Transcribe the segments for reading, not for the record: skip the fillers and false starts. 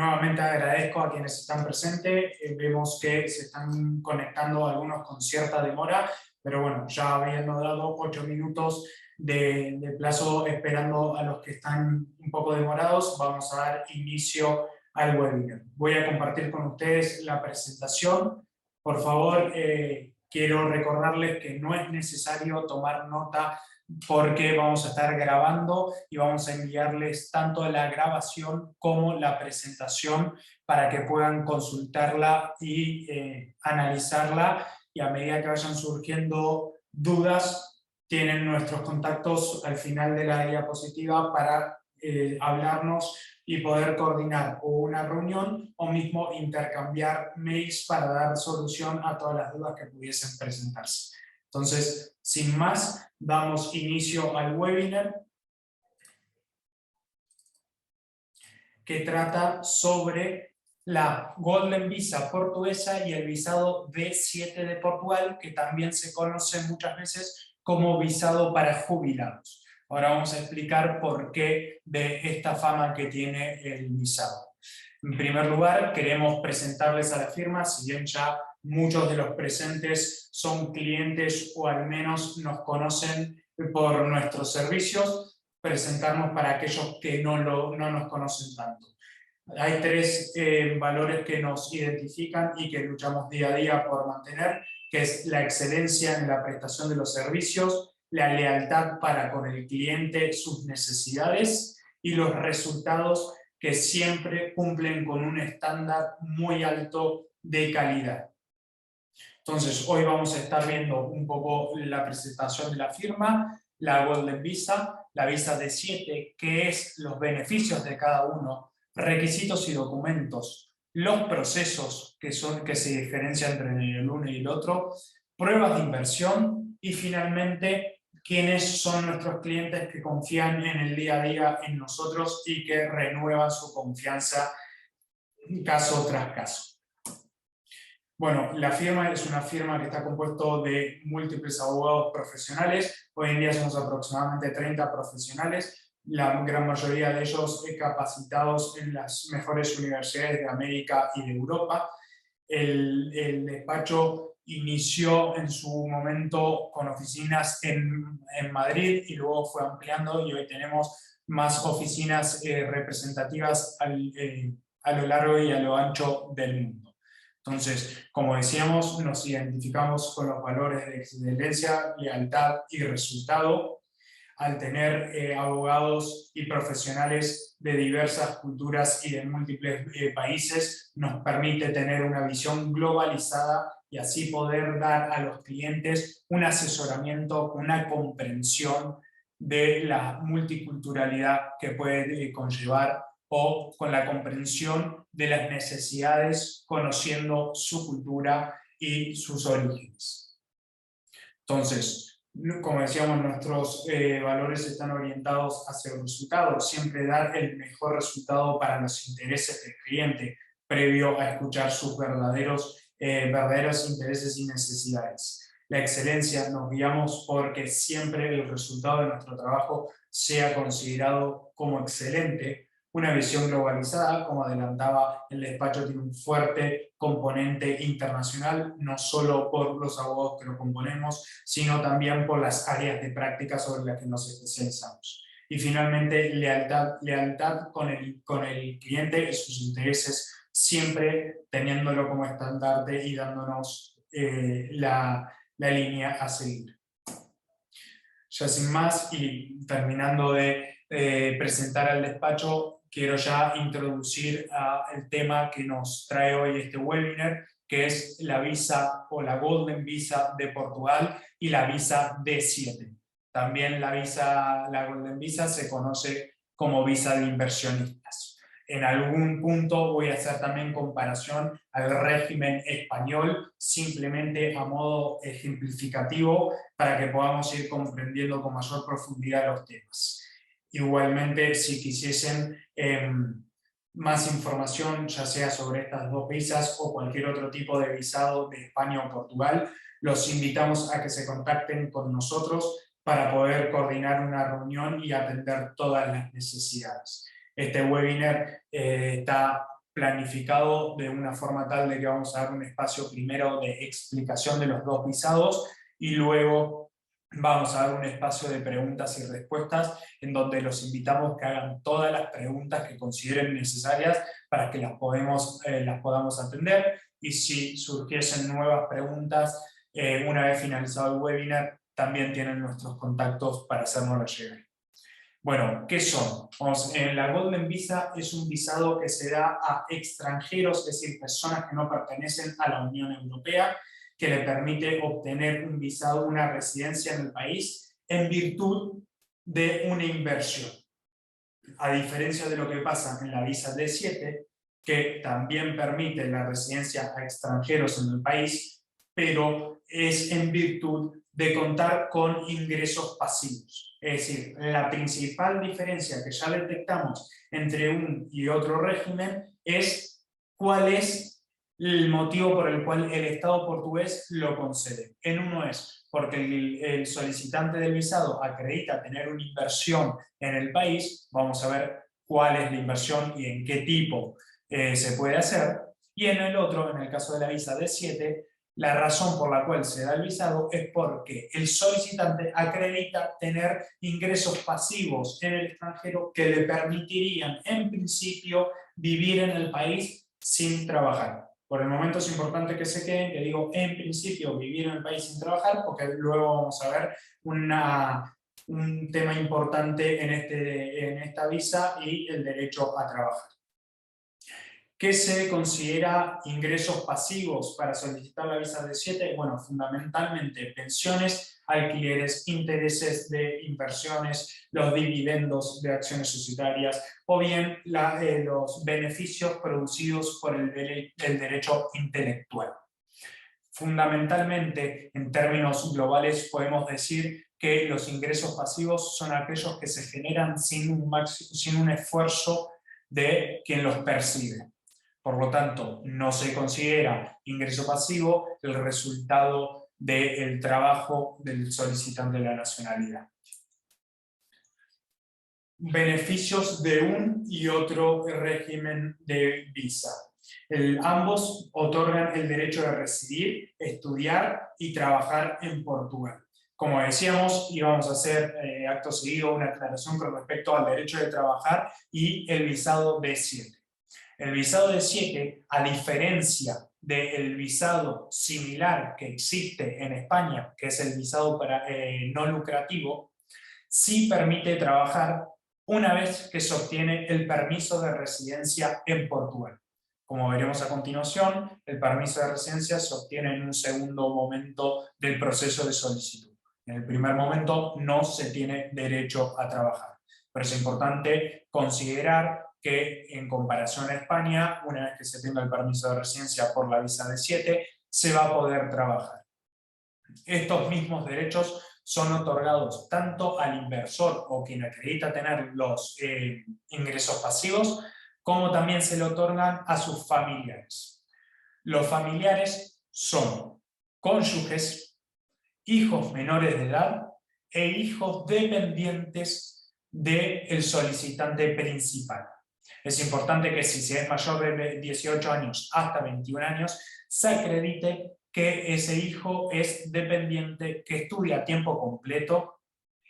nuevamente agradezco a quienes están presentes. Vemos que se están conectando algunos con cierta demora, pero bueno, ya habiendo dado 8 minutos de plazo esperando a los que están un poco demorados, vamos a dar inicio al webinar. Voy a compartir con ustedes la presentación. Por favor, quiero recordarles que no es necesario tomar nota porque vamos a estar grabando y vamos a enviarles tanto la grabación como la presentación para que puedan consultarla y analizarla, y a medida que vayan surgiendo dudas tienen nuestros contactos al final de la diapositiva para hablarnos y poder coordinar o una reunión o mismo intercambiar mails para dar solución a todas las dudas que pudiesen presentarse. Entonces, sin más, damos inicio al webinar que trata sobre la Golden Visa portuguesa y el visado D7 de Portugal, que también se conoce muchas veces como visado para jubilados. Ahora vamos a explicar por qué de esta fama que tiene el visado. En primer lugar, queremos presentarles a la firma, si bien ya muchos de los presentes son clientes o al menos nos conocen por nuestros servicios, presentarnos para aquellos que no nos conocen tanto. Hay 3 valores que nos identifican y que luchamos día a día por mantener, que es la excelencia en la prestación de los servicios, la lealtad para con el cliente, sus necesidades y los resultados que siempre cumplen con un estándar muy alto de calidad. Entonces, hoy vamos a estar viendo un poco la presentación de la firma, la Golden Visa, la Visa D7, qué es los beneficios de cada uno, requisitos y documentos, los procesos que se diferencian entre el uno y el otro, pruebas de inversión y finalmente quiénes son nuestros clientes que confían en el día a día en nosotros y que renuevan su confianza caso tras caso. Bueno, la firma es una firma que está compuesto de múltiples abogados profesionales. Hoy en día somos aproximadamente 30 profesionales, la gran mayoría de ellos capacitados en las mejores universidades de América y de Europa. El despacho inició en su momento con oficinas en Madrid y luego fue ampliando, y hoy tenemos más oficinas representativas a lo largo y a lo ancho del mundo. Entonces, como decíamos, nos identificamos con los valores de excelencia, lealtad y resultado. Al tener abogados y profesionales de diversas culturas y de múltiples países, nos permite tener una visión globalizada y así poder dar a los clientes un asesoramiento, una comprensión de la multiculturalidad que puede conllevar, o con la comprensión de las necesidades, conociendo su cultura y sus orígenes. Entonces, como decíamos, nuestros valores están orientados hacia el resultado, siempre dar el mejor resultado para los intereses del cliente, previo a escuchar sus verdaderos intereses y necesidades. La excelencia, nos guiamos porque siempre el resultado de nuestro trabajo sea considerado como excelente. Una visión globalizada, como adelantaba, el despacho tiene un fuerte componente internacional, no solo por los abogados que lo componemos, sino también por las áreas de práctica sobre las que nos especializamos. Y finalmente, lealtad con el cliente y sus intereses, siempre teniéndolo como estandarte y dándonos la línea a seguir. Ya sin más, y terminando de presentar al despacho, quiero ya introducir el tema que nos trae hoy este webinar, que es la visa o la Golden Visa de Portugal y la visa D7. También la Golden Visa se conoce como visa de inversionistas. En algún punto voy a hacer también comparación al régimen español, simplemente a modo ejemplificativo, para que podamos ir comprendiendo con mayor profundidad los temas. Igualmente, si quisiesen más información, ya sea sobre estas 2 visas o cualquier otro tipo de visado de España o Portugal, los invitamos a que se contacten con nosotros para poder coordinar una reunión y atender todas las necesidades. Este webinar está planificado de una forma tal de que vamos a dar un espacio primero de explicación de los dos visados y luego vamos a dar un espacio de preguntas y respuestas en donde los invitamos que hagan todas las preguntas que consideren necesarias para que las podamos atender, y si surgiesen nuevas preguntas una vez finalizado el webinar, también tienen nuestros contactos para hacérnoslas llegar. Bueno, ¿qué son? La Golden Visa es un visado que se da a extranjeros, es decir, personas que no pertenecen a la Unión Europea, que le permite obtener un visado, una residencia en el país, en virtud de una inversión. A diferencia de lo que pasa en la visa D7, que también permite la residencia a extranjeros en el país, pero es en virtud de contar con ingresos pasivos. Es decir, la principal diferencia que ya detectamos entre un y otro régimen es cuál es el motivo por el cual el Estado portugués lo concede. En uno es porque el solicitante del visado acredita tener una inversión en el país, vamos a ver cuál es la inversión y en qué tipo se puede hacer, y en el otro, en el caso de la visa D7, la razón por la cual se da el visado es porque el solicitante acredita tener ingresos pasivos en el extranjero que le permitirían, en principio, vivir en el país sin trabajar. Por el momento es importante que se queden, que digo, en principio, vivir en el país sin trabajar, porque luego vamos a ver un tema importante en esta visa y el derecho a trabajar. ¿Qué se considera ingresos pasivos para solicitar la visa D7? Bueno, fundamentalmente pensiones, alquileres, intereses de inversiones, los dividendos de acciones societarias o bien los beneficios producidos por el derecho intelectual. Fundamentalmente, en términos globales, podemos decir que los ingresos pasivos son aquellos que se generan sin un esfuerzo de quien los percibe. Por lo tanto, no se considera ingreso pasivo el resultado del trabajo del solicitante de la nacionalidad. Beneficios de un y otro régimen de visa. Ambos otorgan el derecho de residir, estudiar y trabajar en Portugal. Como decíamos, íbamos a hacer acto seguido una aclaración con respecto al derecho de trabajar y el visado D7. El visado D7, a diferencia del visado similar que existe en España, que es el visado no lucrativo, sí permite trabajar una vez que se obtiene el permiso de residencia en Portugal. Como veremos a continuación, el permiso de residencia se obtiene en un segundo momento del proceso de solicitud. En el primer momento no se tiene derecho a trabajar. Pero es importante considerar que en comparación a España, una vez que se tenga el permiso de residencia por la visa D7, se va a poder trabajar. Estos mismos derechos son otorgados tanto al inversor o quien acredita tener los ingresos pasivos, como también se le otorgan a sus familiares. Los familiares son cónyuges, hijos menores de edad e hijos dependientes del solicitante principal. Es importante que si se es mayor de 18 años hasta 21 años, se acredite que ese hijo es dependiente, que estudia a tiempo completo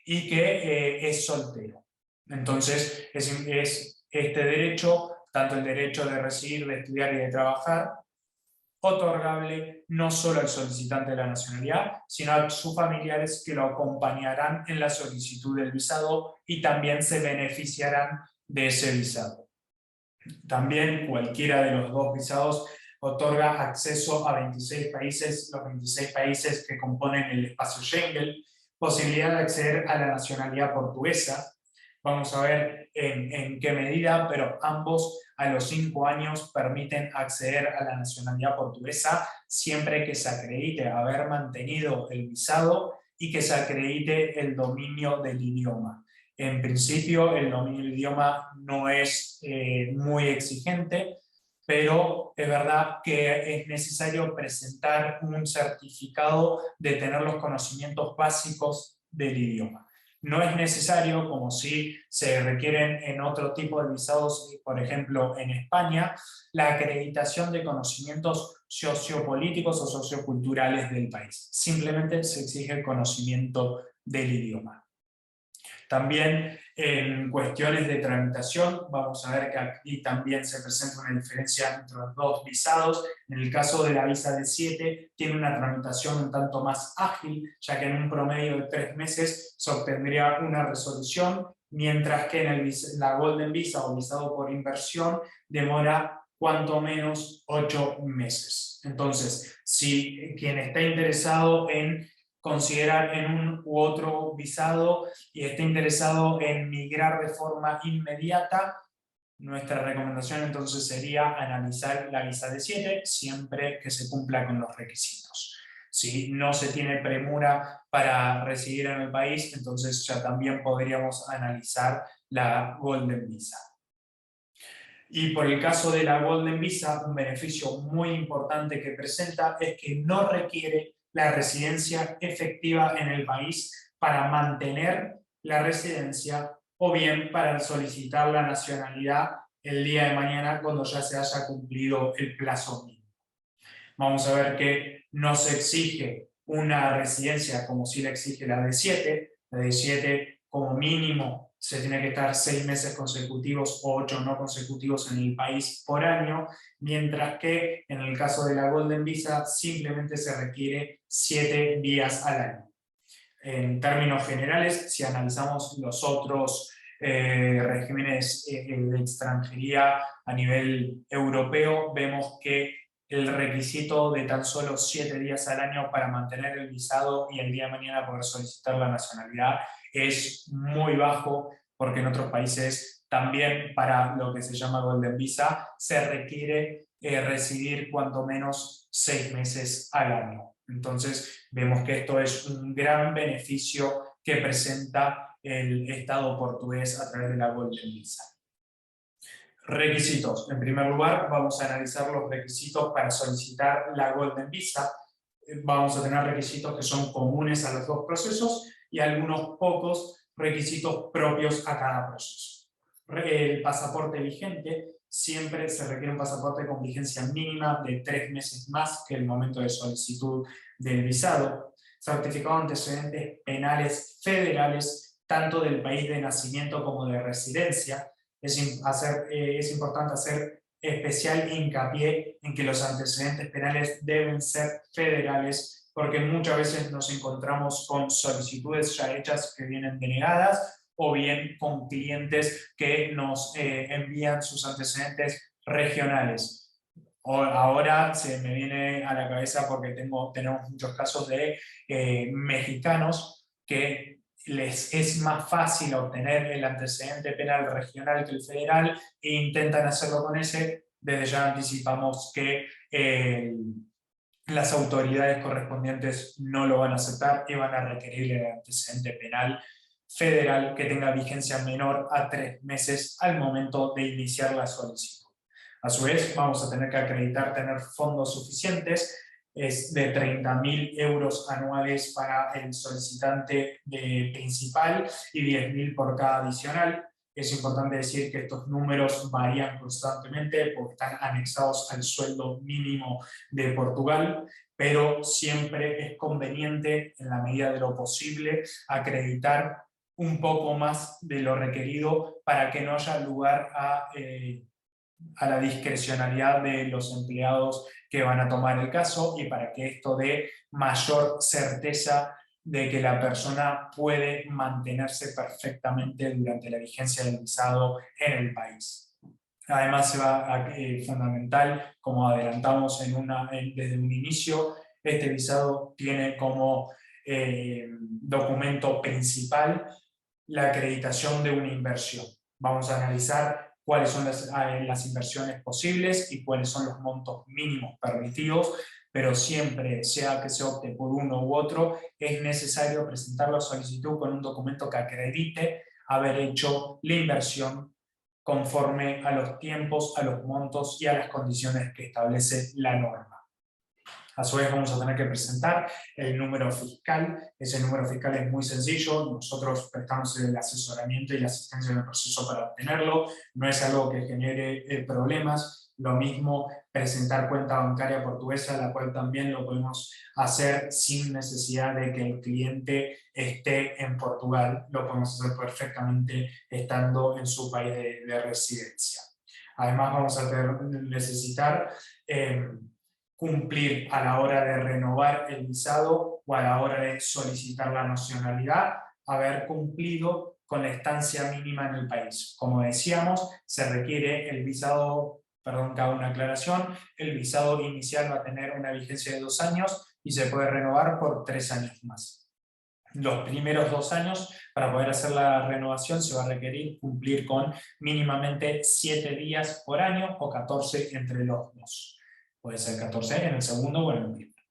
y que es soltero. Entonces, es este derecho, tanto el derecho de residir, de estudiar y de trabajar, otorgable no solo al solicitante de la nacionalidad, sino a sus familiares que lo acompañarán en la solicitud del visado y también se beneficiarán de ese visado. También cualquiera de los dos visados otorga acceso a 26 países, los 26 países que componen el espacio Schengen, posibilidad de acceder a la nacionalidad portuguesa. Vamos a ver en qué medida, pero ambos a los 5 años permiten acceder a la nacionalidad portuguesa siempre que se acredite haber mantenido el visado y que se acredite el dominio del idioma. En principio, el dominio del idioma no es muy exigente, pero es verdad que es necesario presentar un certificado de tener los conocimientos básicos del idioma. No es necesario, como si se requieren en otro tipo de visados, por ejemplo en España, la acreditación de conocimientos sociopolíticos o socioculturales del país. Simplemente se exige el conocimiento del idioma. También en cuestiones de tramitación, vamos a ver que aquí también se presenta una diferencia entre los dos visados. En el caso de la visa de 7, tiene una tramitación un tanto más ágil, ya que en un promedio de 3 meses se obtendría una resolución, mientras que en la Golden Visa o visado por inversión demora cuanto menos 8 meses. Entonces, si quien está interesado en considerar en un u otro visado y esté interesado en migrar de forma inmediata, nuestra recomendación entonces sería analizar la visa de 7 siempre que se cumpla con los requisitos. Si no se tiene premura para residir en el país, entonces ya también podríamos analizar la Golden Visa. Y por el caso de la Golden Visa, un beneficio muy importante que presenta es que no requiere la residencia efectiva en el país para mantener la residencia o bien para solicitar la nacionalidad el día de mañana cuando ya se haya cumplido el plazo mínimo. Vamos a ver que no se exige una residencia como si la exige la de 7. La de 7 como mínimo se tiene que estar 6 meses consecutivos o 8 no consecutivos en el país por año, mientras que en el caso de la Golden Visa simplemente se requiere 7 días al año. En términos generales, si analizamos los otros regímenes de extranjería a nivel europeo, vemos que el requisito de tan solo 7 días al año para mantener el visado y el día de mañana poder solicitar la nacionalidad es muy bajo, porque en otros países también para lo que se llama Golden Visa se requiere residir cuanto menos 6 meses al año. Entonces vemos que esto es un gran beneficio que presenta el Estado portugués a través de la Golden Visa. Requisitos. En primer lugar, vamos a analizar los requisitos para solicitar la Golden Visa. Vamos a tener requisitos que son comunes a los dos procesos y algunos pocos requisitos propios a cada proceso. El pasaporte vigente. Siempre se requiere un pasaporte con vigencia mínima de 3 meses más que el momento de solicitud del visado. Certificado de antecedentes penales federales, tanto del país de nacimiento como de residencia. Es importante hacer especial hincapié en que los antecedentes penales deben ser federales, porque muchas veces nos encontramos con solicitudes ya hechas que vienen denegadas, o bien con clientes que nos envían sus antecedentes regionales. Ahora se me viene a la cabeza porque tenemos muchos casos de mexicanos que les es más fácil obtener el antecedente penal regional que el federal e intentan hacerlo con ese. Desde ya anticipamos que las autoridades correspondientes no lo van a aceptar y van a requerir el antecedente penal federal que tenga vigencia menor a 3 meses al momento de iniciar la solicitud. A su vez, vamos a tener que acreditar tener fondos suficientes, es de 30.000 euros anuales para el solicitante principal y 10.000 por cada adicional. Es importante decir que estos números varían constantemente porque están anexados al sueldo mínimo de Portugal, pero siempre es conveniente, en la medida de lo posible, acreditar un poco más de lo requerido para que no haya lugar a la discrecionalidad de los empleados que van a tomar el caso y para que esto dé mayor certeza de que la persona puede mantenerse perfectamente durante la vigencia del visado en el país. Además, fundamental, como adelantamos desde un inicio, este visado tiene como documento principal la acreditación de una inversión. Vamos a analizar cuáles son las inversiones posibles y cuáles son los montos mínimos permitidos, pero siempre, sea que se opte por uno u otro, es necesario presentar la solicitud con un documento que acredite haber hecho la inversión conforme a los tiempos, a los montos y a las condiciones que establece la norma. A su vez vamos a tener que presentar el número fiscal. Ese número fiscal es muy sencillo, nosotros prestamos el asesoramiento y la asistencia en el proceso para obtenerlo, no es algo que genere problemas. Lo mismo presentar cuenta bancaria portuguesa, la cual también lo podemos hacer sin necesidad de que el cliente esté en Portugal, lo podemos hacer perfectamente estando en su país de residencia. Además vamos a necesitar cumplir a la hora de renovar el visado o a la hora de solicitar la nacionalidad, haber cumplido con la estancia mínima en el país. Como decíamos, se requiere el visado, perdón que hago una aclaración, el visado inicial va a tener una vigencia de 2 años y se puede renovar por 3 años más. Los primeros 2 años, para poder hacer la renovación, se va a requerir cumplir con mínimamente 7 días por año o 14 entre los dos. Puede ser 14 en el segundo o en el primero.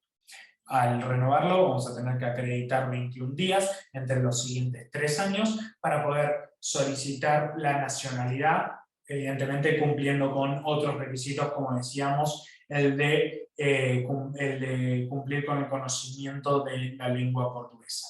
Al renovarlo vamos a tener que acreditar 21 días entre los siguientes 3 años para poder solicitar la nacionalidad, evidentemente cumpliendo con otros requisitos, como decíamos, el de cumplir con el conocimiento de la lengua portuguesa.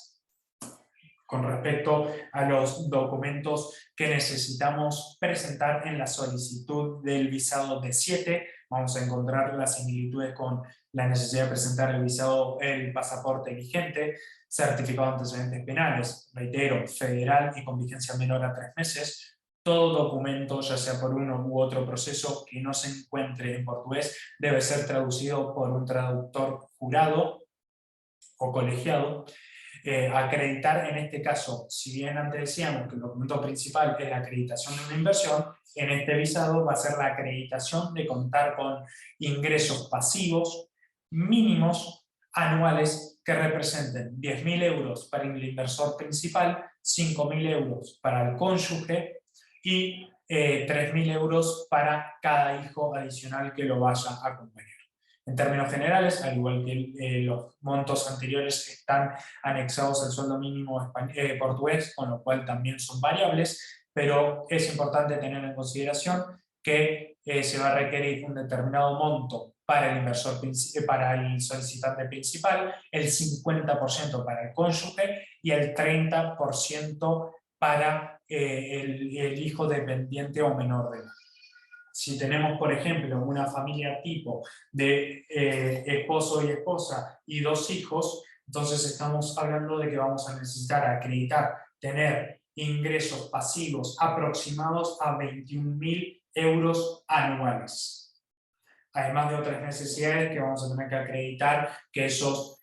Con respecto a los documentos que necesitamos presentar en la solicitud del visado D7, vamos a encontrar las similitudes con la necesidad de presentar el pasaporte vigente, certificado de antecedentes penales, reitero, federal y con vigencia menor a 3 meses, todo documento, ya sea por uno u otro proceso que no se encuentre en portugués, debe ser traducido por un traductor jurado o colegiado. Acreditar en este caso, si bien antes decíamos que el documento principal es la acreditación de una inversión, en este visado va a ser la acreditación de contar con ingresos pasivos mínimos anuales que representen 10.000 euros para el inversor principal, 5.000 euros para el cónyuge y 3.000 euros para cada hijo adicional que lo vaya a acompañar. En términos generales, al igual que los montos anteriores están anexados al sueldo mínimo portugués, con lo cual también son variables, pero es importante tener en consideración que se va a requerir un determinado monto para el inversor, para el solicitante principal, el 50% para el cónyuge y el 30% para el hijo dependiente o menor de edad. Si tenemos, por ejemplo, una familia tipo de esposo y esposa y 2 hijos, entonces estamos hablando de que vamos a necesitar acreditar, tener ingresos pasivos aproximados a 21.000 euros anuales. Además de otras necesidades que vamos a tener que acreditar que esos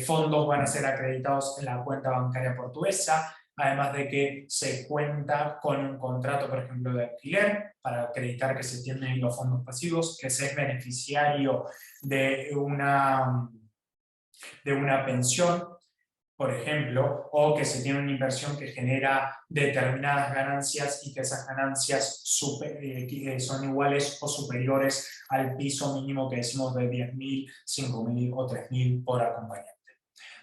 fondos van a ser acreditados en la cuenta bancaria portuguesa, además de que se cuenta con un contrato, por ejemplo, de alquiler, para acreditar que se tienen los fondos pasivos, que se es beneficiario de una pensión, por ejemplo, o que se tiene una inversión que genera determinadas ganancias y que esas ganancias son iguales o superiores al piso mínimo que decimos de 10.000, 5.000 o 3.000 por acompañante.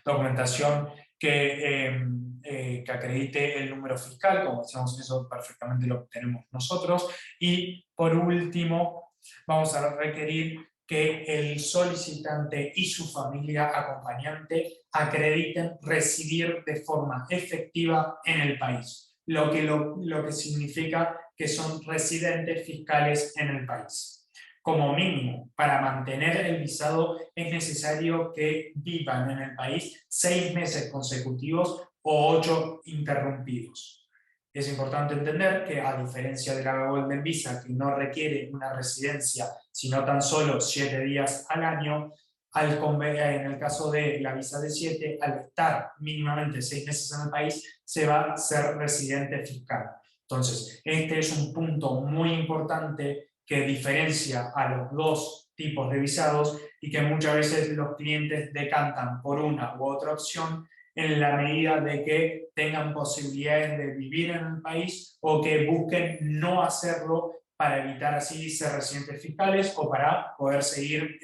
Documentación que acredite el número fiscal, como decíamos, eso perfectamente lo tenemos nosotros. Y por último, vamos a requerir que el solicitante y su familia acompañante acrediten residir de forma efectiva en el país, lo que significa que son residentes fiscales en el país. Como mínimo, para mantener el visado es necesario que vivan en el país 6 meses consecutivos o 8 interrumpidos. Es importante entender que, a diferencia de la Golden Visa, que no requiere una residencia, sino tan solo 7 días al año, en el caso de la visa de 7, al estar mínimamente 6 meses en el país, se va a ser residente fiscal. Entonces, este es un punto muy importante que diferencia a los dos tipos de visados y que muchas veces los clientes decantan por una u otra opción en la medida de que tengan posibilidades de vivir en el país o que busquen no hacerlo para evitar así ser residentes fiscales o para poder seguir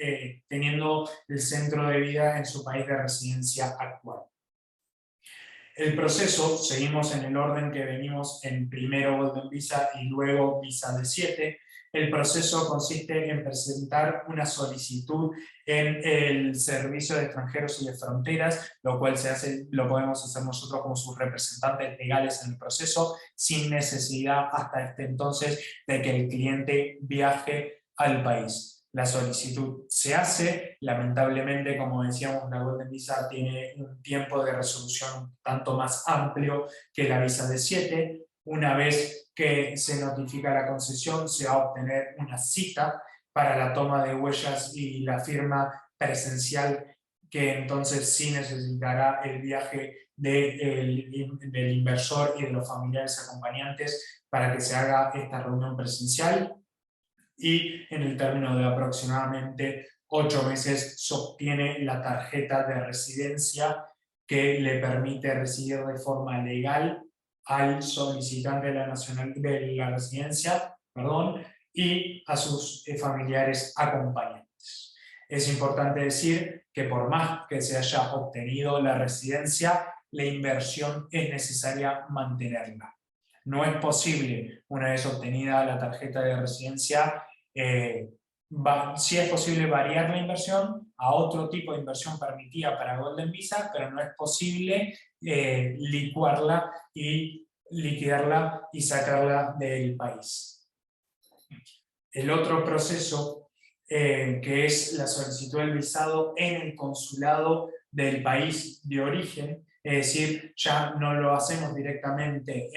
teniendo el centro de vida en su país de residencia actual. El proceso, seguimos en el orden que venimos en primero Golden Visa y luego Visa D7. El proceso consiste en presentar una solicitud en el Servicio de Extranjeros y de Fronteras, lo cual lo podemos hacer nosotros como sus representantes legales en el proceso, sin necesidad hasta este entonces de que el cliente viaje al país. La solicitud se hace, lamentablemente, como decíamos, la Golden Visa tiene un tiempo de resolución un tanto más amplio que la Visa D7. Una vez que se notifica la concesión, se va a obtener una cita para la toma de huellas y la firma presencial, que entonces sí necesitará el viaje del inversor y de los familiares acompañantes para que se haga esta reunión presencial. Y en el término de aproximadamente 8 meses se obtiene la tarjeta de residencia que le permite residir de forma legal al solicitante de la residencia, y a sus familiares acompañantes. Es importante decir que por más que se haya obtenido la residencia, la inversión es necesaria mantenerla. No es posible, una vez obtenida la tarjeta de residencia, sí es posible variar la inversión a otro tipo de inversión permitida para Golden Visa, pero no es posible licuarla y liquidarla y sacarla del país. El otro proceso, que es la solicitud del visado en el consulado del país de origen, es decir, ya no lo hacemos directamente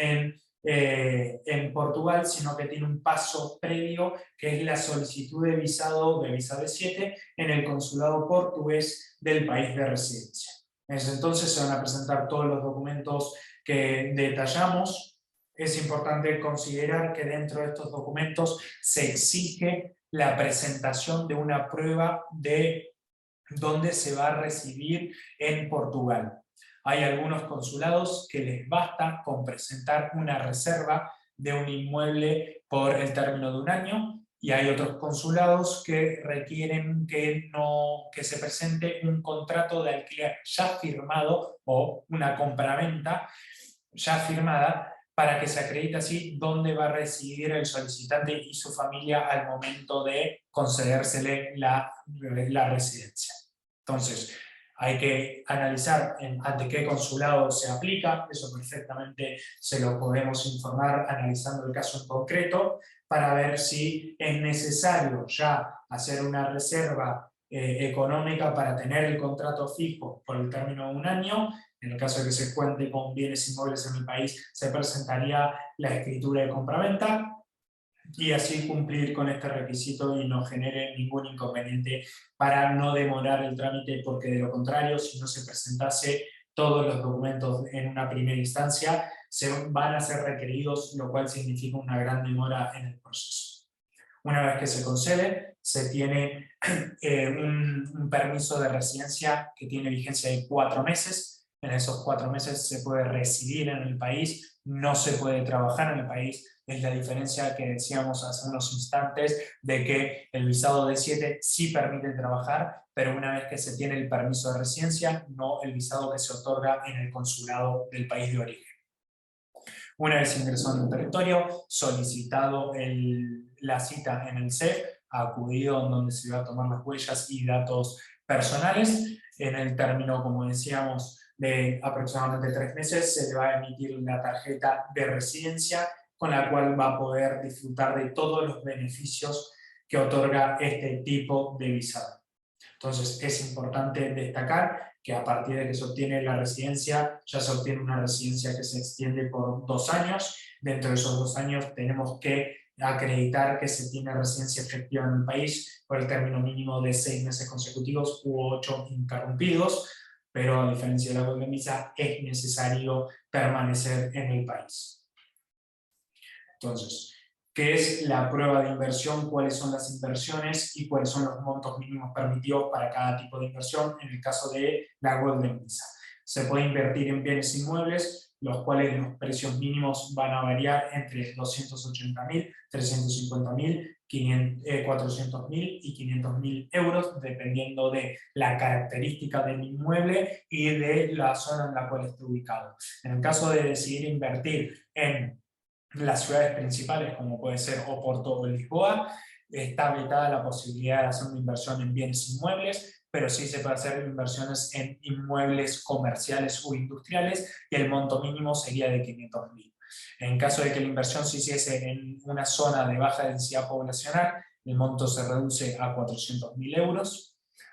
en Portugal, sino que tiene un paso previo, que es la solicitud de visado de Visa D7 en el consulado portugués del país de residencia. En ese entonces se van a presentar todos los documentos que detallamos. Es importante considerar que dentro de estos documentos se exige la presentación de una prueba de dónde se va a residir en Portugal. Hay algunos consulados que les basta con presentar una reserva de un inmueble por el término de un año, y hay otros consulados que requieren que se presente un contrato de alquiler ya firmado o una compraventa ya firmada, para que se acredite así dónde va a residir el solicitante y su familia al momento de concedérsele la residencia. Entonces, hay que analizar ante qué consulado se aplica. Eso perfectamente se lo podemos informar analizando el caso en concreto, para ver si es necesario ya hacer una reserva económica para tener el contrato fijo por el término de un año. En el caso de que se cuente con bienes inmuebles en el país, se presentaría la escritura de compraventa, y así cumplir con este requisito y no genere ningún inconveniente para no demorar el trámite, porque de lo contrario, si no se presentase todos los documentos en una primera instancia, se van a ser requeridos, lo cual significa una gran demora en el proceso. Una vez que se concede, se tiene un permiso de residencia que tiene vigencia de 4 meses. En esos 4 meses se puede residir en el país, no se puede trabajar en el país. Es la diferencia que decíamos hace unos instantes, de que el visado D7 sí permite trabajar, pero una vez que se tiene el permiso de residencia, no el visado que se otorga en el consulado del país de origen. Una vez ingresado en el territorio, solicitado la cita en el CEF, acudido en donde se va a tomar las huellas y datos personales, en el término, como decíamos, de aproximadamente 3 meses, se le va a emitir la tarjeta de residencia, con la cual va a poder disfrutar de todos los beneficios que otorga este tipo de visado. Entonces, es importante destacar que a partir de que se obtiene la residencia, ya se obtiene una residencia que se extiende por 2 años. Dentro de esos 2 años tenemos que acreditar que se tiene residencia efectiva en el país por el término mínimo de 6 meses consecutivos u 8 interrumpidos, pero a diferencia de la Golden Visa es necesario permanecer en el país. Entonces, ¿qué es la prueba de inversión? ¿Cuáles son las inversiones y cuáles son los montos mínimos permitidos para cada tipo de inversión en el caso de la Golden Visa? Se puede invertir en bienes inmuebles, los cuales los precios mínimos van a variar entre 280.000, 350.000, 400.000 y 500.000 euros, dependiendo de la característica del inmueble y de la zona en la cual esté ubicado. En el caso de decidir invertir en las ciudades principales, como puede ser Oporto o Lisboa, está vetada la posibilidad de hacer una inversión en bienes inmuebles, pero sí se puede hacer inversiones en inmuebles comerciales o industriales, y el monto mínimo sería de 500.000. En caso de que la inversión se hiciese en una zona de baja densidad poblacional, el monto se reduce a 400.000 euros.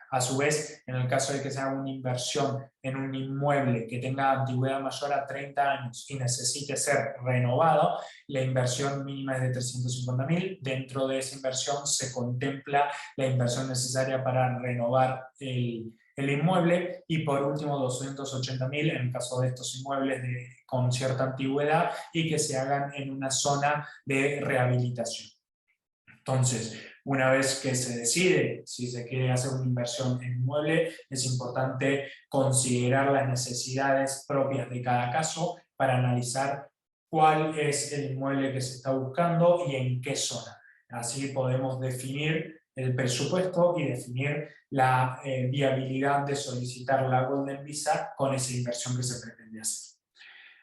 A su vez, en el caso de que se haga una inversión en un inmueble que tenga antigüedad mayor a 30 años y necesite ser renovado, la inversión mínima es de 350.000. Dentro de esa inversión se contempla la inversión necesaria para renovar el inmueble, y por último 280.000 en el caso de estos inmuebles con cierta antigüedad y que se hagan en una zona de rehabilitación. Entonces, una vez que se decide si se quiere hacer una inversión en inmueble, es importante considerar las necesidades propias de cada caso para analizar cuál es el inmueble que se está buscando y en qué zona. Así podemos definir el presupuesto y definir la viabilidad de solicitar la Golden Visa con esa inversión que se pretende hacer.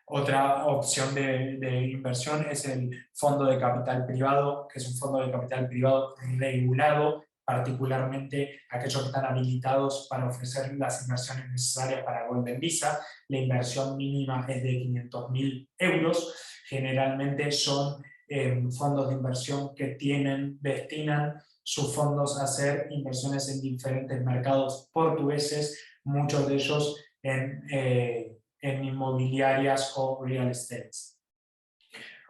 Otra opción de inversión es el fondo de capital privado, que es un fondo de capital privado regulado, particularmente aquellos que están habilitados para ofrecer las inversiones necesarias para Golden Visa. La inversión mínima es de 500.000 euros. Generalmente son fondos de inversión que destinan sus fondos a hacer inversiones en diferentes mercados portugueses, muchos de ellos en inmobiliarias o real estate.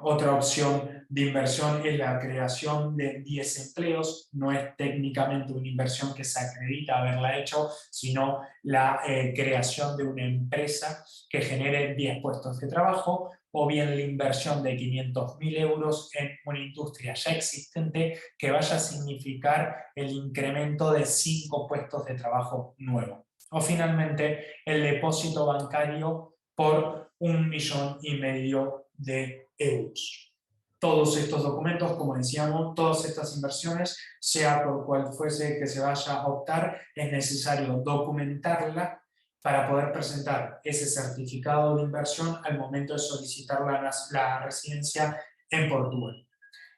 Otra opción de inversión es la creación de 10 empleos. No es técnicamente una inversión que se acredita haberla hecho, sino la creación de una empresa que genere 10 puestos de trabajo, o bien la inversión de 500.000 euros en una industria ya existente que vaya a significar el incremento de 5 puestos de trabajo nuevos. O finalmente, el depósito bancario por 1,5 millones de euros. Todos estos documentos, como decíamos, todas estas inversiones, sea por cual fuese que se vaya a optar, es necesario documentarla para poder presentar ese certificado de inversión al momento de solicitar la residencia en Portugal.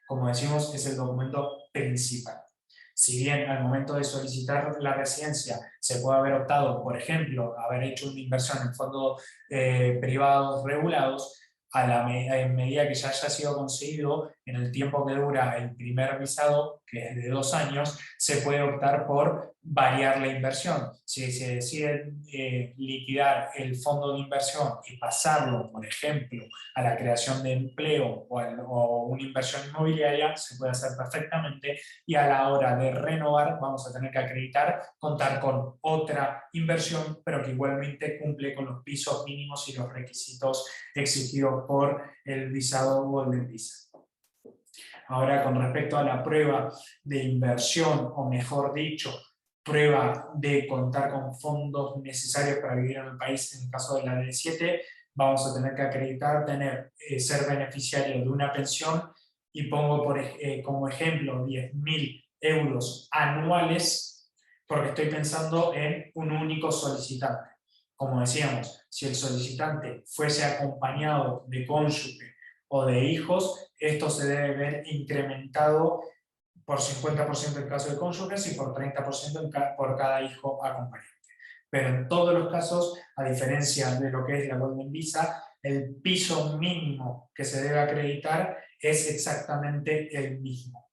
Como decimos, es el documento principal. Si bien al momento de solicitar la residencia se puede haber optado, por ejemplo, haber hecho una inversión en fondos privados regulados, en medida que ya haya sido conseguido en el tiempo que dura el primer visado, que es de 2 años, se puede optar por variar la inversión. Si se decide liquidar el fondo de inversión y pasarlo, por ejemplo, a la creación de empleo o una inversión inmobiliaria, se puede hacer perfectamente, y a la hora de renovar vamos a tener que acreditar contar con otra inversión, pero que igualmente cumple con los pisos mínimos y los requisitos exigidos por el visado Golden Visa. Ahora, con respecto a la prueba de inversión, o mejor dicho, prueba de contar con fondos necesarios para vivir en el país, en el caso de la D7, vamos a tener que acreditar ser beneficiario de una pensión, y pongo como ejemplo 10.000 euros anuales, porque estoy pensando en un único solicitante. Como decíamos, si el solicitante fuese acompañado de cónyuge o de hijos, esto se debe ver incrementado por 50% en caso de cónyuges y por 30% por cada hijo acompañante. Pero en todos los casos, a diferencia de lo que es la Golden Visa, el piso mínimo que se debe acreditar es exactamente el mismo.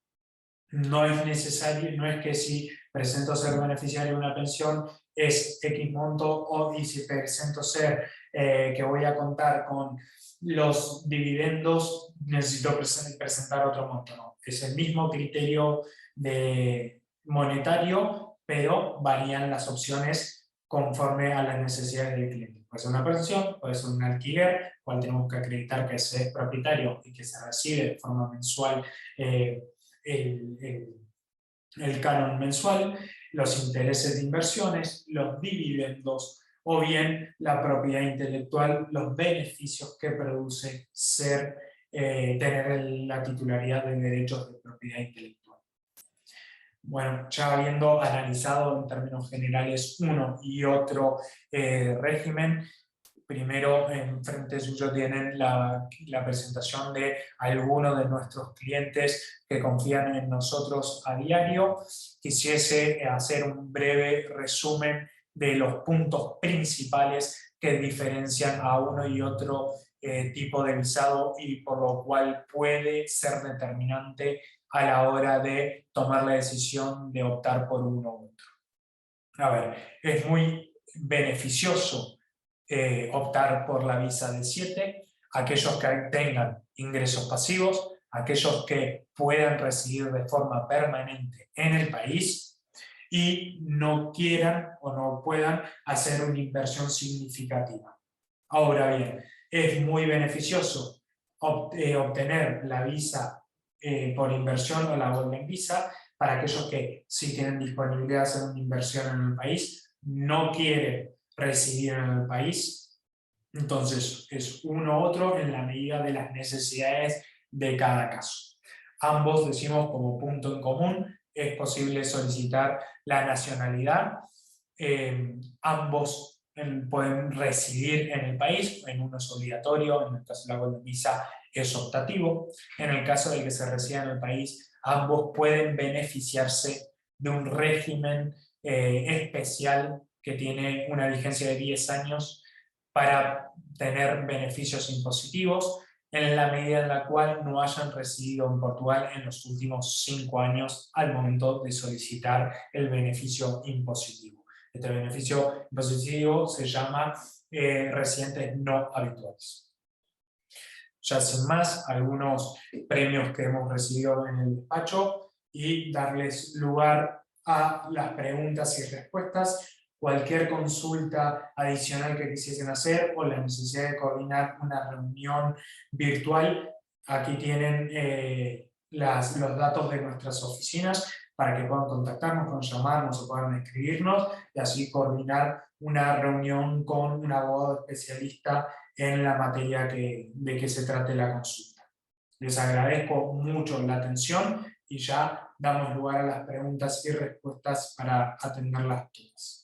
No es necesario, no es que si presento ser beneficiario de una pensión es X monto, y si presento ser que voy a contar con los dividendos, necesito presentar otro monto. No, es el mismo criterio monetario, pero varían las opciones conforme a las necesidades del cliente. Puede ser una pensión, puede ser un alquiler, cual tenemos que acreditar que se es propietario y que se recibe de forma mensual el canon mensual, los intereses de inversiones, los dividendos, o bien la propiedad intelectual, los beneficios que produce tener la titularidad de derechos de propiedad intelectual. Bueno, ya habiendo analizado en términos generales uno y otro régimen, primero enfrente suyo tienen la presentación de algunos de nuestros clientes que confían en nosotros a diario. Quisiese hacer un breve resumen de los puntos principales que diferencian a uno y otro tipo de visado y por lo cual puede ser determinante a la hora de tomar la decisión de optar por uno u otro. A ver, es muy beneficioso optar por la visa de 7, aquellos que tengan ingresos pasivos, aquellos que puedan residir de forma permanente en el país y no quieran o no puedan hacer una inversión significativa. Ahora bien, es muy beneficioso obtener la visa por inversión o la Golden Visa para aquellos que sí tienen disponibilidad de hacer una inversión en el país, no quieren residir en el país, entonces es uno u otro en la medida de las necesidades de cada caso. Ambos decimos como punto en común, es posible solicitar la nacionalidad, ambos pueden residir en el país, en uno es obligatorio, en el caso de la Golden Visa es optativo, en el caso de que se resida en el país, ambos pueden beneficiarse de un régimen especial que tiene una vigencia de 10 años para tener beneficios impositivos en la medida en la cual no hayan residido en Portugal en los últimos 5 años al momento de solicitar el beneficio impositivo. Este beneficio impositivo se llama residentes no habituales. Ya sin más, algunos premios que hemos recibido en el despacho y darles lugar a las preguntas y respuestas. Cualquier consulta adicional que quisiesen hacer o la necesidad de coordinar una reunión virtual, aquí tienen los datos de nuestras oficinas para que puedan contactarnos, puedan llamarnos o puedan escribirnos y así coordinar una reunión con un abogado especialista en la materia de que se trate la consulta. Les agradezco mucho la atención y ya damos lugar a las preguntas y respuestas para atenderlas todas.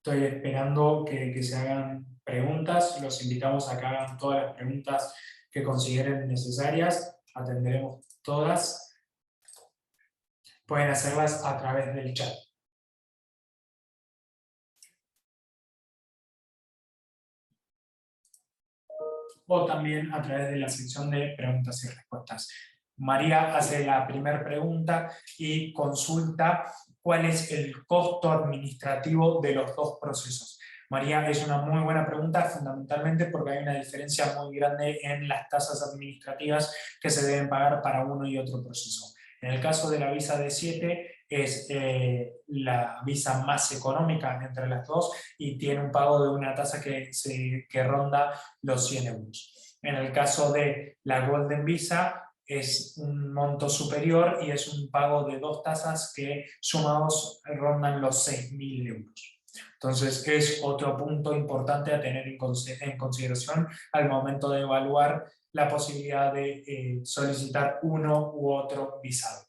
Estoy esperando que se hagan preguntas. Los invitamos a que hagan todas las preguntas que consideren necesarias. Atenderemos todas. Pueden hacerlas a través del chat. O también a través de la sección de preguntas y respuestas. María hace la primera pregunta y consulta cuál es el costo administrativo de los dos procesos. María, es una muy buena pregunta, fundamentalmente porque hay una diferencia muy grande en las tasas administrativas que se deben pagar para uno y otro proceso. En el caso de la visa de 7, es la visa más económica entre las dos y tiene un pago de una tasa que ronda los 100 euros. En el caso de la Golden Visa, es un monto superior y es un pago de 2 tasas que sumados rondan los 6.000 euros. Entonces es otro punto importante a tener en consideración al momento de evaluar la posibilidad de solicitar uno u otro visado.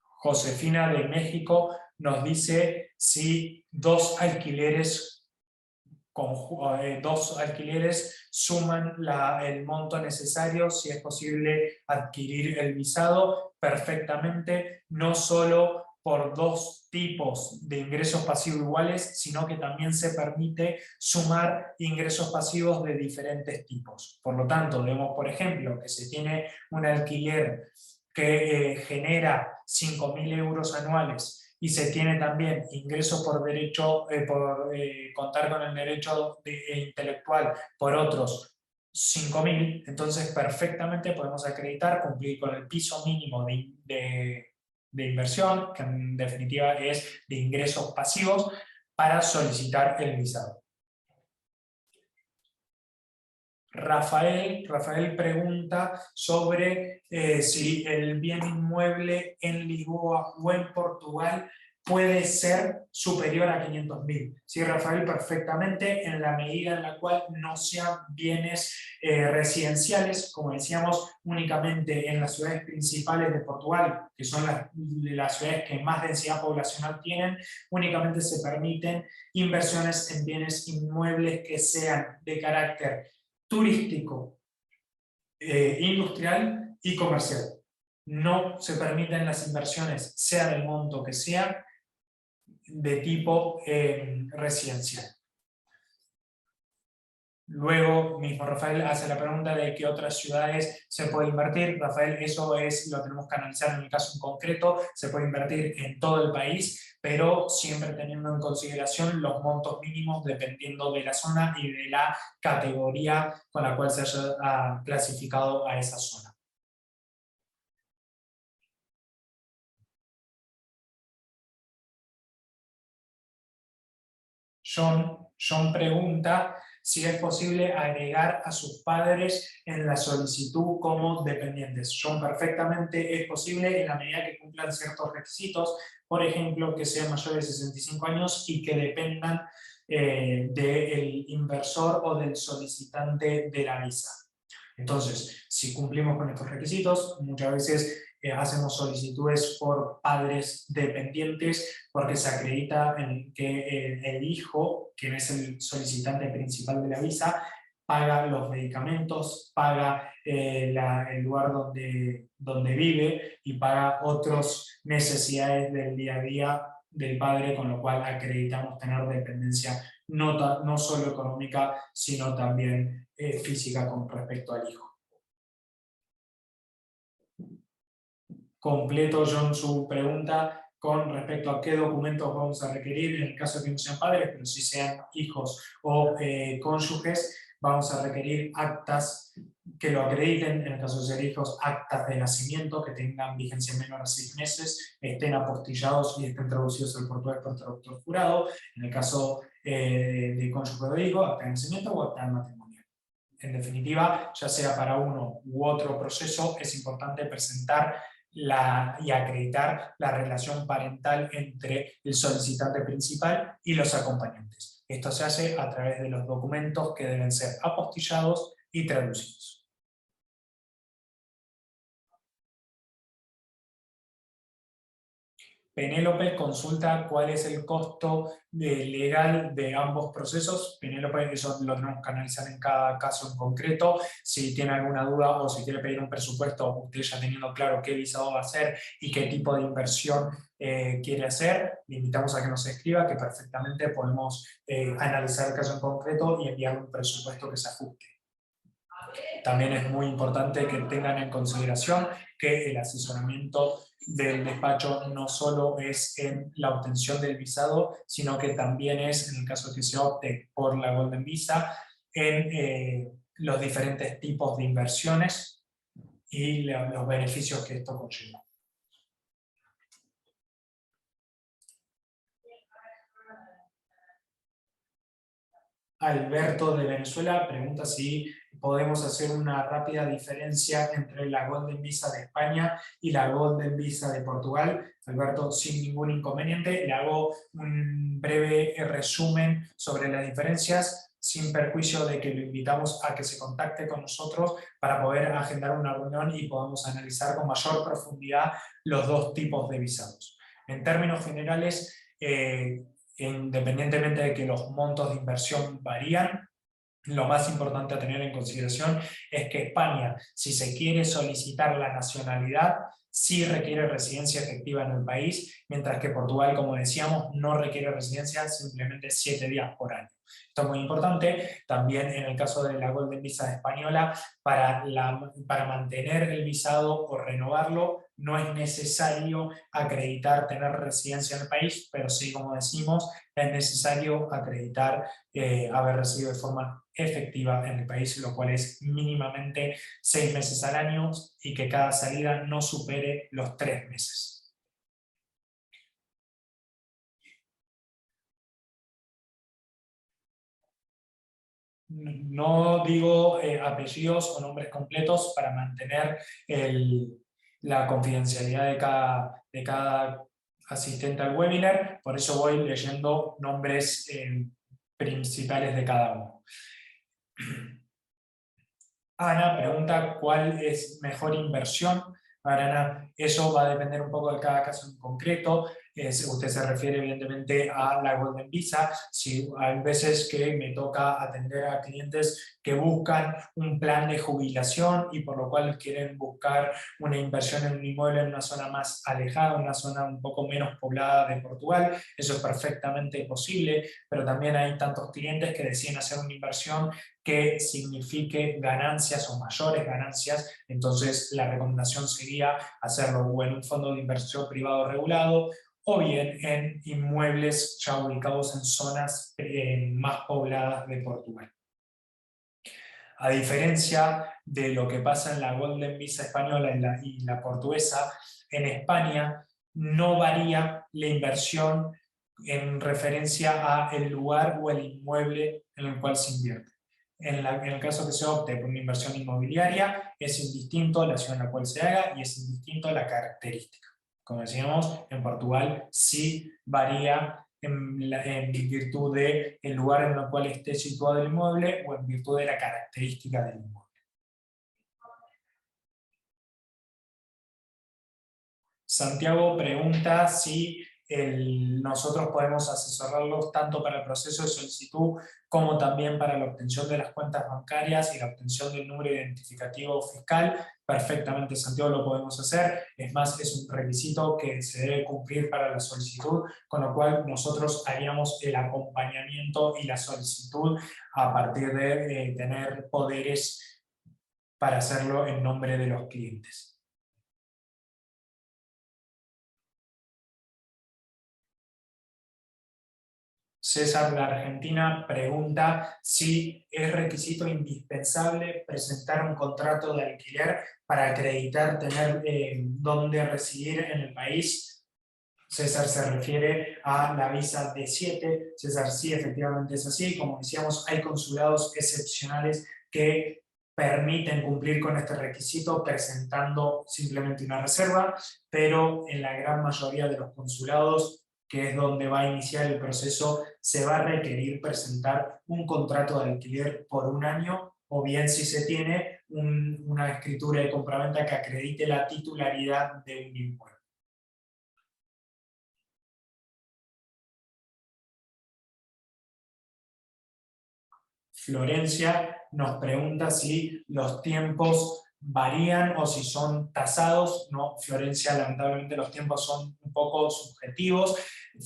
Josefina de México nos dice si dos alquileres suman el monto necesario, si es posible adquirir el visado perfectamente, no solo por 2 tipos de ingresos pasivos iguales, sino que también se permite sumar ingresos pasivos de diferentes tipos. Por lo tanto, vemos, por ejemplo, que se tiene un alquiler que genera 5.000 euros anuales y se tiene también ingresos por derecho, por contar con el derecho intelectual por otros 5.000, entonces perfectamente podemos acreditar, cumplir con el piso mínimo de inversión, que en definitiva es de ingresos pasivos, para solicitar el visado. Rafael pregunta sobre si el bien inmueble en Lisboa o en Portugal puede ser superior a 500.000. Sí, Rafael, perfectamente, en la medida en la cual no sean bienes residenciales, como decíamos, únicamente en las ciudades principales de Portugal, que son las ciudades que más densidad poblacional tienen, únicamente se permiten inversiones en bienes inmuebles que sean de carácter turístico, industrial y comercial. No se permiten las inversiones, sea del monto que sea, de tipo residencial. Luego, mismo Rafael hace la pregunta de qué otras ciudades se puede invertir. Rafael, eso lo tenemos que analizar en el caso en concreto. Se puede invertir en todo el país, pero siempre teniendo en consideración los montos mínimos dependiendo de la zona y de la categoría con la cual se haya clasificado a esa zona. John pregunta si es posible agregar a sus padres en la solicitud como dependientes. John, perfectamente es posible en la medida que cumplan ciertos requisitos, por ejemplo, que sean mayores de 65 años y que dependan del inversor o del solicitante de la visa. Entonces, si cumplimos con estos requisitos, muchas veces hacemos solicitudes por padres dependientes porque se acredita en que el hijo, quien es el solicitante principal de la visa, paga los medicamentos, paga el lugar donde vive y paga otras necesidades del día a día del padre, con lo cual acreditamos tener dependencia no solo económica, sino también física con respecto al hijo. Completo, John, su pregunta con respecto a qué documentos vamos a requerir en el caso de que no sean padres, pero si sean hijos o cónyuges, vamos a requerir actas que lo acrediten, en el caso de ser hijos, actas de nacimiento que tengan vigencia menor a 6 meses, estén apostillados y estén traducidos al portugués por traductor jurado, en el caso de cónyuge o hijo, acta de nacimiento o acta de matrimonio. En definitiva, ya sea para uno u otro proceso, es importante presentar y acreditar la relación parental entre el solicitante principal y los acompañantes. Esto se hace a través de los documentos que deben ser apostillados y traducidos. Penélope consulta cuál es el costo legal de ambos procesos. Penélope, eso lo tenemos que analizar en cada caso en concreto. Si tiene alguna duda o si quiere pedir un presupuesto, usted ya teniendo claro qué visado va a hacer y qué tipo de inversión quiere hacer, le invitamos a que nos escriba, que perfectamente podemos analizar el caso en concreto y enviar un presupuesto que se ajuste. También es muy importante que tengan en consideración que el asesoramiento del despacho no solo es en la obtención del visado, sino que también es, en el caso que se opte por la Golden Visa, en los diferentes tipos de inversiones y los beneficios que esto conlleva. Alberto de Venezuela pregunta si podemos hacer una rápida diferencia entre la Golden Visa de España y la Golden Visa de Portugal. Alberto, sin ningún inconveniente, le hago un breve resumen sobre las diferencias, sin perjuicio de que lo invitamos a que se contacte con nosotros para poder agendar una reunión y podamos analizar con mayor profundidad los dos tipos de visados. En términos generales, independientemente de que los montos de inversión varían, lo más importante a tener en consideración es que España, si se quiere solicitar la nacionalidad, sí requiere residencia efectiva en el país, mientras que Portugal, como decíamos, no requiere residencia, simplemente 7 días por año. Esto es muy importante. También en el caso de la Golden Visa española, para mantener el visado o renovarlo, no es necesario acreditar tener residencia en el país, pero sí, como decimos, es necesario acreditar haber residido de forma efectiva en el país, lo cual es mínimamente 6 meses al año y que cada salida no supere los 3 meses. no digo apellidos o nombres completos para mantener la confidencialidad de cada asistente al webinar, por eso voy leyendo nombres principales de cada uno. Ana pregunta cuál es mejor inversión. Ahora, Ana, eso va a depender un poco de cada caso en concreto. Usted se refiere evidentemente a la Golden Visa. Si hay veces que me toca atender a clientes que buscan un plan de jubilación y por lo cual quieren buscar una inversión en un inmueble en una zona más alejada, una zona un poco menos poblada de Portugal, eso es perfectamente posible, pero también hay tantos clientes que deciden hacer una inversión que signifique ganancias o mayores ganancias, entonces la recomendación sería hacerlo o en un fondo de inversión privado regulado o bien en inmuebles ya ubicados en zonas más pobladas de Portugal. A diferencia de lo que pasa en la Golden Visa española y la portuguesa, en España no varía la inversión en referencia a el lugar o el inmueble en el cual se invierte. En el caso que se opte por una inversión inmobiliaria, es indistinto la ciudad en la cual se haga y es indistinto la característica. Como decíamos, en Portugal sí varía en virtud del lugar en el cual esté situado el inmueble o en virtud de la característica del inmueble. Santiago pregunta si nosotros podemos asesorarlos tanto para el proceso de solicitud como también para la obtención de las cuentas bancarias y la obtención del número identificativo fiscal. Perfectamente, Santiago, lo podemos hacer. Es más, es un requisito que se debe cumplir para la solicitud, con lo cual nosotros haríamos el acompañamiento y la solicitud a partir de tener poderes para hacerlo en nombre de los clientes. César de Argentina pregunta si es requisito indispensable presentar un contrato de alquiler para acreditar tener dónde residir en el país. César se refiere a la visa D7. César, sí, efectivamente es así. Como decíamos, hay consulados excepcionales que permiten cumplir con este requisito presentando simplemente una reserva, pero en la gran mayoría de los consulados, que es donde va a iniciar el proceso, se va a requerir presentar un contrato de alquiler por un año, o bien si se tiene una escritura de compraventa que acredite la titularidad de un inmueble. Florencia nos pregunta si los tiempos varían o si son tasados. No, Florencia, lamentablemente los tiempos son un poco subjetivos.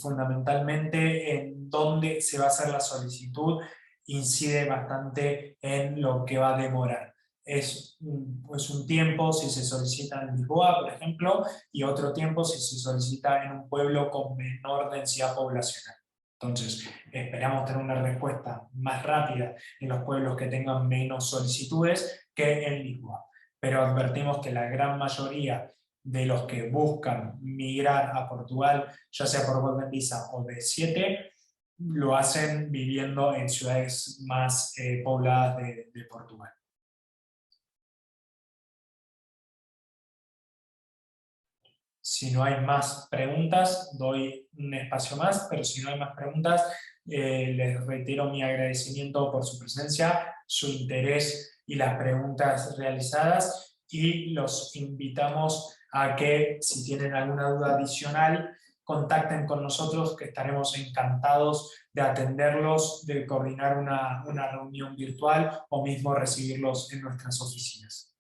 Fundamentalmente en dónde se va a hacer la solicitud incide bastante en lo que va a demorar. Es un tiempo si se solicita en Lisboa, por ejemplo, y otro tiempo si se solicita en un pueblo con menor densidad poblacional. Entonces, esperamos tener una respuesta más rápida en los pueblos que tengan menos solicitudes que en Lisboa. Pero advertimos que la gran mayoría de los que buscan migrar a Portugal, ya sea por Golden Visa o D7, lo hacen viviendo en ciudades más pobladas de Portugal. Si no hay más preguntas, doy un espacio más, pero si no hay más preguntas, les reitero mi agradecimiento por su presencia, su interés y las preguntas realizadas, y los invitamos a que, si tienen alguna duda adicional, contacten con nosotros, que estaremos encantados de atenderlos, de coordinar una reunión virtual o mismo recibirlos en nuestras oficinas.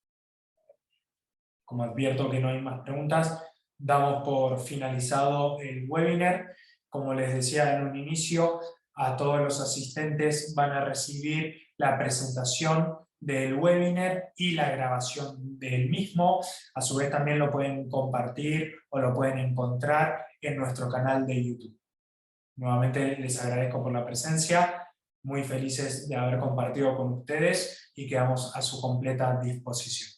Como advierto que no hay más preguntas, damos por finalizado el webinar. Como les decía en un inicio, a todos los asistentes van a recibir la presentación del webinar y la grabación del mismo. A su vez también lo pueden compartir o lo pueden encontrar en nuestro canal de YouTube. Nuevamente les agradezco por la presencia, muy felices de haber compartido con ustedes y quedamos a su completa disposición.